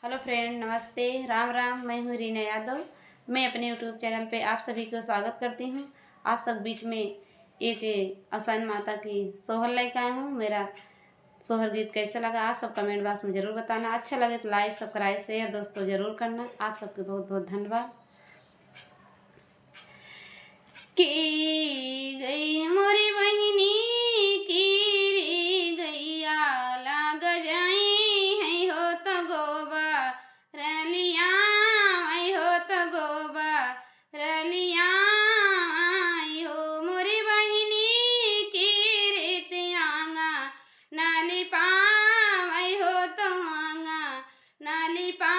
Hello friend, नमस्ते, राम राम। मैं हूँ रीना यादव। मैं अपने यूट्यूब चैनल पे आप सभी को स्वागत करती हूँ। आप सब बीच में एक आसान माता की सोहर लेकर आई हूँ। मेरा सोहर गीत कैसा लगा आप सब कमेंट बॉक्स में ज़रूर बताना। अच्छा लगे तो लाइक, सब्सक्राइब, शेयर दोस्तों ज़रूर करना। आप सबके बहुत बहुत धन्यवाद। की गई मोरी बहिनी की री गैया लाग जाई है हो तो गोबा रलिया आई हो तो गोबा रलिया आई हो मोरी बहिनी की रीत आंगा नाली पाई हो तो आंगा नाली पा